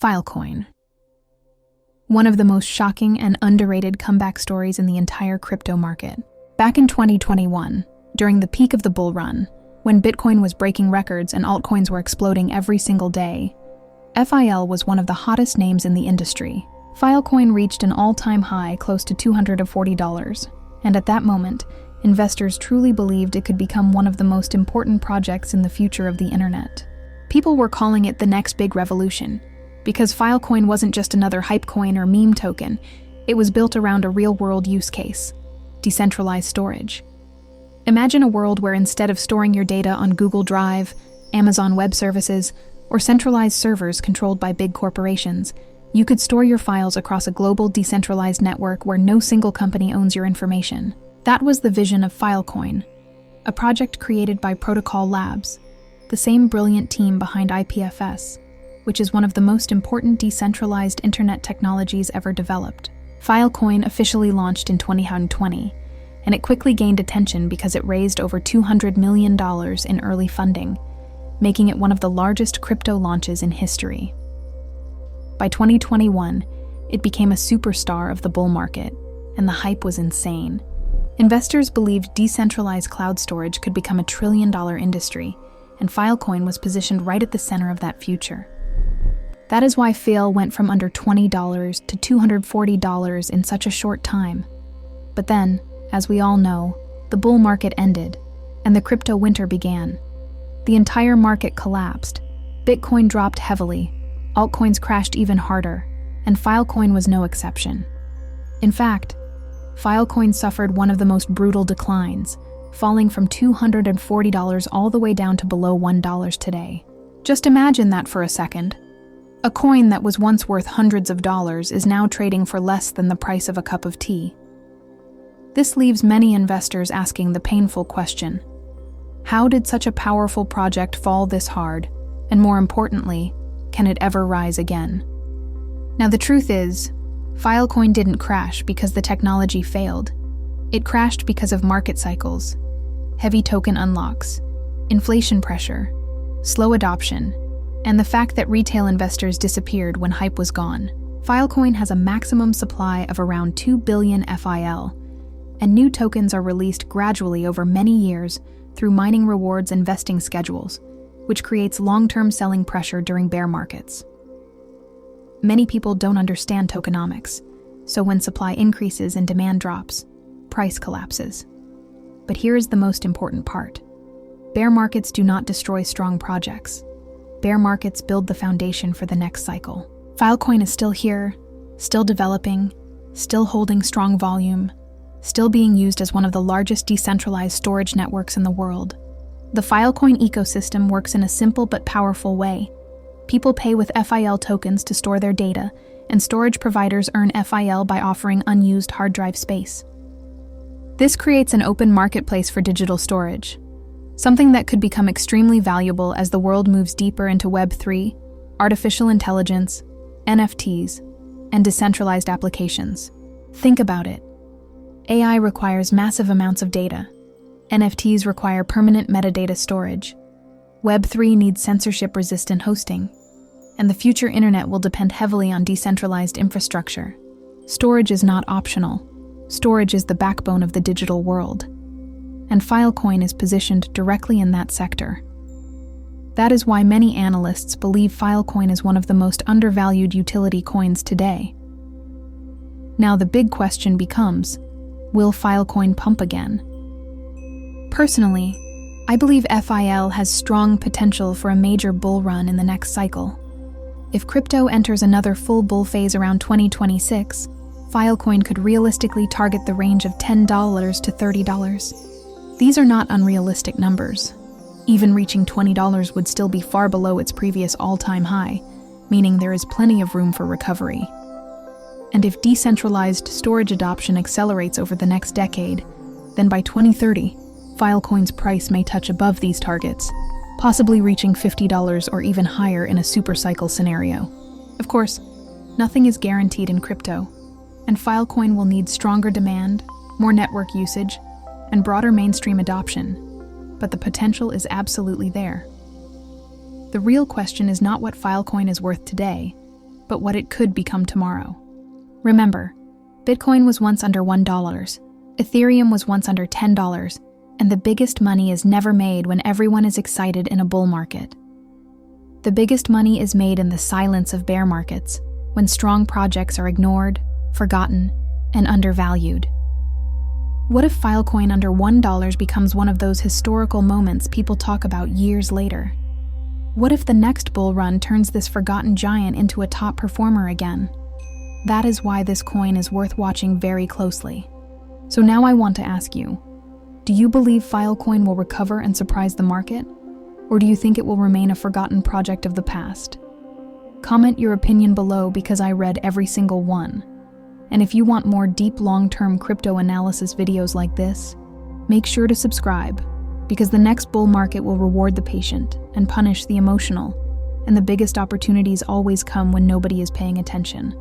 Filecoin. One of the most shocking and underrated comeback stories in the entire crypto market. Back in 2021, during the peak of the bull run, when Bitcoin was breaking records and altcoins were exploding every single day, FIL was one of the hottest names in the industry. Filecoin reached an all-time high close to $240, and at that moment, investors truly believed it could become one of the most important projects in the future of the internet. People were calling it the next big revolution, because Filecoin wasn't just another hype coin or meme token, it was built around a real-world use case: decentralized storage. Imagine a world where instead of storing your data on Google Drive, Amazon Web Services, or centralized servers controlled by big corporations, you could store your files across a global decentralized network where no single company owns your information. That was the vision of Filecoin, a project created by Protocol Labs, the same brilliant team behind IPFS, which is one of the most important decentralized internet technologies ever developed. Filecoin officially launched in 2020, and it quickly gained attention because it raised over $200 million in early funding, making it one of the largest crypto launches in history. By 2021, it became a superstar of the bull market, and the hype was insane. Investors believed decentralized cloud storage could become a trillion-dollar industry, and Filecoin was positioned right at the center of that future. That is why FIL went from under $20 to $240 in such a short time. But then, as we all know, the bull market ended, and the crypto winter began. The entire market collapsed. Bitcoin dropped heavily, altcoins crashed even harder, and Filecoin was no exception. In fact, Filecoin suffered one of the most brutal declines, falling from $240 all the way down to below $1 today. Just imagine that for a second. A coin that was once worth hundreds of dollars is now trading for less than the price of a cup of tea. This leaves many investors asking the painful question: how did such a powerful project fall this hard? And more importantly, can it ever rise again? Now the truth is, Filecoin didn't crash because the technology failed. It crashed because of market cycles, heavy token unlocks, inflation pressure, slow adoption, and the fact that retail investors disappeared when hype was gone. Filecoin has a maximum supply of around 2 billion FIL, and new tokens are released gradually over many years through mining rewards and vesting schedules, which creates long-term selling pressure during bear markets. Many people don't understand tokenomics, so when supply increases and demand drops, price collapses. But here is the most important part. Bear markets do not destroy strong projects. Bear markets build the foundation for the next cycle. Filecoin is still here, still developing, still holding strong volume, still being used as one of the largest decentralized storage networks in the world. The Filecoin ecosystem works in a simple but powerful way. People pay with FIL tokens to store their data, and storage providers earn FIL by offering unused hard drive space. This creates an open marketplace for digital storage, something that could become extremely valuable as the world moves deeper into Web3, artificial intelligence, NFTs, and decentralized applications. Think about it. AI requires massive amounts of data. NFTs require permanent metadata storage. Web3 needs censorship-resistant hosting, and the future internet will depend heavily on decentralized infrastructure. Storage is not optional. Storage is the backbone of the digital world, and Filecoin is positioned directly in that sector. That is why many analysts believe Filecoin is one of the most undervalued utility coins today. Now the big question becomes, will Filecoin pump again? Personally, I believe FIL has strong potential for a major bull run in the next cycle. If crypto enters another full bull phase around 2026, Filecoin could realistically target the range of $10 to $30. These are not unrealistic numbers. Even reaching $20 would still be far below its previous all-time high, meaning there is plenty of room for recovery. And if decentralized storage adoption accelerates over the next decade, then by 2030, Filecoin's price may touch above these targets, possibly reaching $50 or even higher in a supercycle scenario. Of course, nothing is guaranteed in crypto, and Filecoin will need stronger demand, more network usage, and broader mainstream adoption, but the potential is absolutely there. The real question is not what Filecoin is worth today, but what it could become tomorrow. Remember, Bitcoin was once under $1, Ethereum was once under $10, and the biggest money is never made when everyone is excited in a bull market. The biggest money is made in the silence of bear markets, when strong projects are ignored, forgotten, and undervalued. What if Filecoin under $1 becomes one of those historical moments people talk about years later? What if the next bull run turns this forgotten giant into a top performer again? That is why this coin is worth watching very closely. So now I want to ask you, do you believe Filecoin will recover and surprise the market? Or do you think it will remain a forgotten project of the past? Comment your opinion below because I read every single one. And if you want more deep long-term crypto analysis videos like this, make sure to subscribe, because the next bull market will reward the patient and punish the emotional, and the biggest opportunities always come when nobody is paying attention.